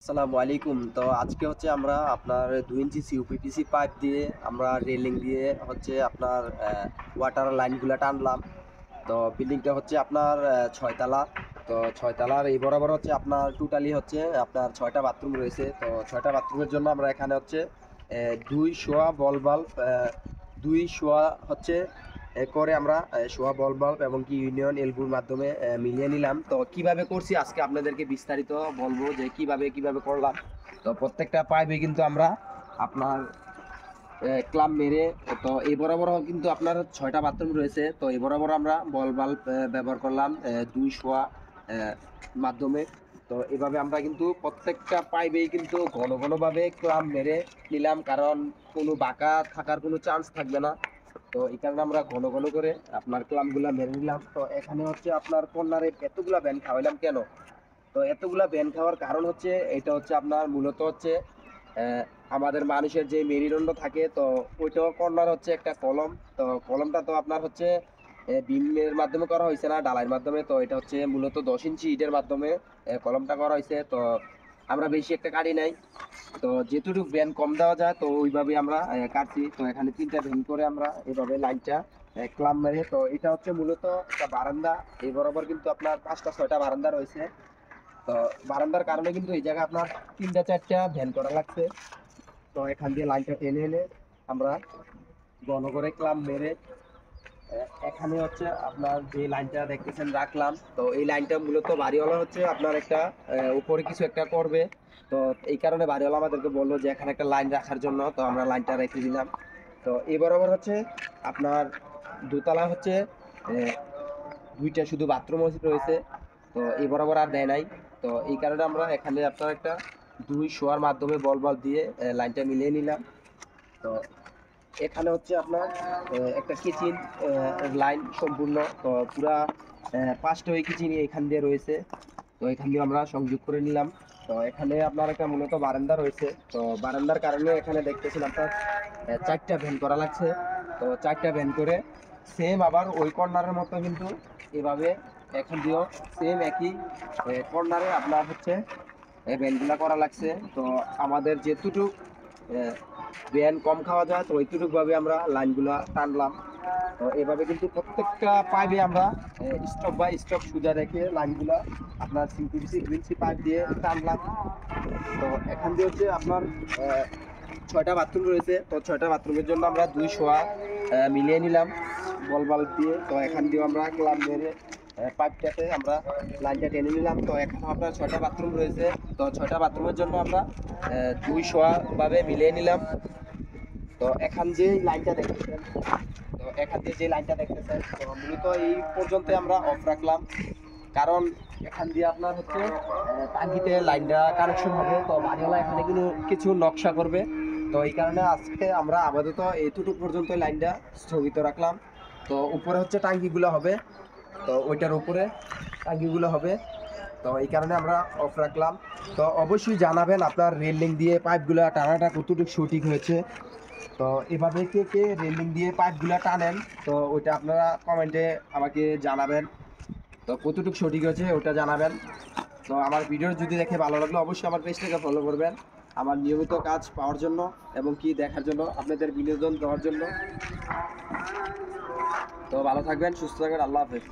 আসসালামু আলাইকুম। তো আজকে হচ্ছে আমরা আপনার 2 ইঞ্চি সিউপিপিসি পাইপ দিয়ে আমরা রেলিং দিয়ে হচ্ছে আপনার ওয়াটার লাইনগুলা টানলাম। তো বিল্ডিংটা হচ্ছে আপনার 6 তলা। তো 6 তলার এই বরাবর হচ্ছে আপনার টোটালি হচ্ছে আপনার 6টা বাথরুম রয়েছে। তো 6টা বাথরুমের জন্য আমরা এখানে হচ্ছে 2 শোয়া বল বাল্ব 2 শোয়া হচ্ছে করে আমরা শোয়া বল বাল্ব এবং কি ইউনিয়ন এলবুর মাধ্যমে মিলিয়ে নিলাম। তো কিভাবে করছি আজকে আপনাদেরকে বিস্তারিত বলবো যে কিভাবে করলাম। তো প্রত্যেকটা পাইপে কিন্তু আমরা আপনার ক্লাম মেরে, তো এই বরাবর কিন্তু আপনার 6টা বাথরুম রয়েছে। তো এই বরাবর আমরা বল বাল্ব ব্যবহার করলাম 2 শোয়া মাধ্যমে। তো এভাবে আমরা কিন্তু প্রত্যেকটা পাইপেই কিন্তু ঘন ঘনভাবে ক্লাম মেরে নিলাম, কারণ কোনো বাঁকা থাকার কোনো চান্স থাকবে না। তো এই কারণে আমরা ঘন ঘন করে আপনার ক্লামগুলা মেরে নিলাম। তো এখানে হচ্ছে আপনার কর্নারে এতগুলা ব্যান খাওয়াইলাম কেন? তো এতগুলা ব্যান খাওয়ার কারণ হচ্ছে এটা হচ্ছে আপনার মূলত হচ্ছে আহ, আমাদের মানুষের যে মেরুদণ্ড থাকে, তো ওইটাও কর্নার হচ্ছে একটা কলম। তো কলমটা তো আপনার হচ্ছে বিমের মাধ্যমে করা হয়েছে না ডালাইয়ের মাধ্যমে। তো এটা হচ্ছে মূলত 10 ইঞ্চি ইটের মাধ্যমে কলমটা করা হয়েছে। তো আমরা বেশি একটা কাটি নাই, তো যেটুকু ভ্যান কম দেওয়া যায় তো ওইভাবে আমরা কাটছি। তো এখানে 3টা ভ্যান করে আমরা এভাবে লাইনটা ক্লাম মেরে, তো এটা হচ্ছে মূলত একটা বারান্দা। এই বরাবর কিন্তু আপনার 5টা 6টা বারান্দা রয়েছে। তো বারান্দার কারণে কিন্তু এই জায়গায় আপনার 3টা 4টা ভ্যান করা লাগছে। তো এখান দিয়ে লাইনটা টেনে এনে আমরা ঘন করে ক্লাম মেরে এখানে হচ্ছে আপনার যে লাইনটা দেখতেছেন রাখলাম। তো এই লাইনটা মূলত বাড়িওয়ালা হচ্ছে আপনার একটা উপরে কিছু একটা করবে। তো এই কারণে বাড়িওয়ালা আমাদেরকে বললো যে এখানে একটা লাইন রাখার জন্য, তো আমরা লাইনটা রেখে দিলাম। তো এই বরাবর হচ্ছে আপনার দোতলা হচ্ছে আহ, 2টা শুধু বাথরুম রয়েছে। তো এই বরাবর আর দেয় নাই। তো এই কারণে আমরা এখানে আপনার একটা 2 শোয়ার মাধ্যমে বল বাল্ব দিয়ে লাইনটা মিলিয়ে নিলাম। তো এখানে হচ্ছে আপনার একটা কিচেন লাইন সম্পূর্ণ, তো পুরা 5টা ওই কিচেন এখান দিয়ে রয়েছে। তো এখান দিয়ে আমরা সংযোগ করে নিলাম। তো এখানে আপনার একটা মূলত বারান্দা রয়েছে। তো বারান্দার কারণে এখানে দেখতেছেন আপনার 4টা ভ্যান করা লাগছে। তো 4টা ভ্যান করে সেম আবার ওই কর্নারের মতো কিন্তু এভাবে এখন দিয়েও সেম একই কর্নারে আপনার হচ্ছে এই ভ্যানগুলা করা লাগছে। তো আমাদের যেটুকু ব্যান কম খাওয়া যায় তো ওইটুকু ভাবে আমরা লাইনগুলা টানলাম। তো এভাবে কিন্তু প্রত্যেকটা পাইপে আমরা স্টক বাই স্টক সুজা রেখে লাইনগুলা আপনার সিপিভিসি গ্রিনসি পাইপ দিয়ে টানলাম। তো এখান দিয়ে হচ্ছে আপনার 6টা বাথরুম রয়েছে। তো 6টা বাথরুমের জন্য আমরা 2 শোয়া মিলিয়ে নিলাম বল বাল্ব দিয়ে। তো এখান দিয়েও আমরা ক্লাম মেরে পাইপটাতে আমরা লাইনটা টেনে নিলাম। তো এখন আপনার 6টা বাথরুম রয়েছে। তো 6টা বাথরুমের জন্য আমরা 2 শোয়া ভাবে মিলিয়ে নিলাম। তো এখান যে লাইনটা দেখতেছেন, তো এখান দিয়ে যে লাইনটা দেখতেছেন, তো মূলত এই পর্যন্ত আমরা অফ রাখলাম, কারণ এখান দিয়ে আপনার হচ্ছে টাঙ্কিতে লাইনটা কানেকশন হবে। তো বাড়িওয়ালা এখানে কিন্তু কিছু নকশা করবে। তো এই কারণে আজকে আমরা আপাতত এইটুকু পর্যন্ত লাইনটা স্থগিত রাখলাম। তো উপরে হচ্ছে টাঙ্কিগুলো হবে, তো ওইটার উপরে টাঙ্কিগুলো হবে। তো এই কারণে আমরা অফ রাখলাম। তো অবশ্যই জানাবেন আপনার রেলিং দিয়ে পাইপগুলো টানাটা কতটুকু সঠিক হয়েছে। তো এভাবে কে কে রেলিং দিয়ে পাইপগুলো টানেন, তো ওইটা আপনারা কমেন্টে আমাকে জানাবেন। তো কতটুকু সঠিক হয়েছে ওটা জানাবেন। তো আমার ভিডিও যদি দেখে ভালো লাগলো অবশ্যই আমার পেজটাকে ফলো করবেন আমার নিয়মিত কাজ পাওয়ার জন্য এবং কি দেখার জন্য, আপনাদের বিনোদন দেওয়ার জন্য। তো ভালো থাকবেন, সুস্থ থাকবেন, আল্লাহ হাফেজ।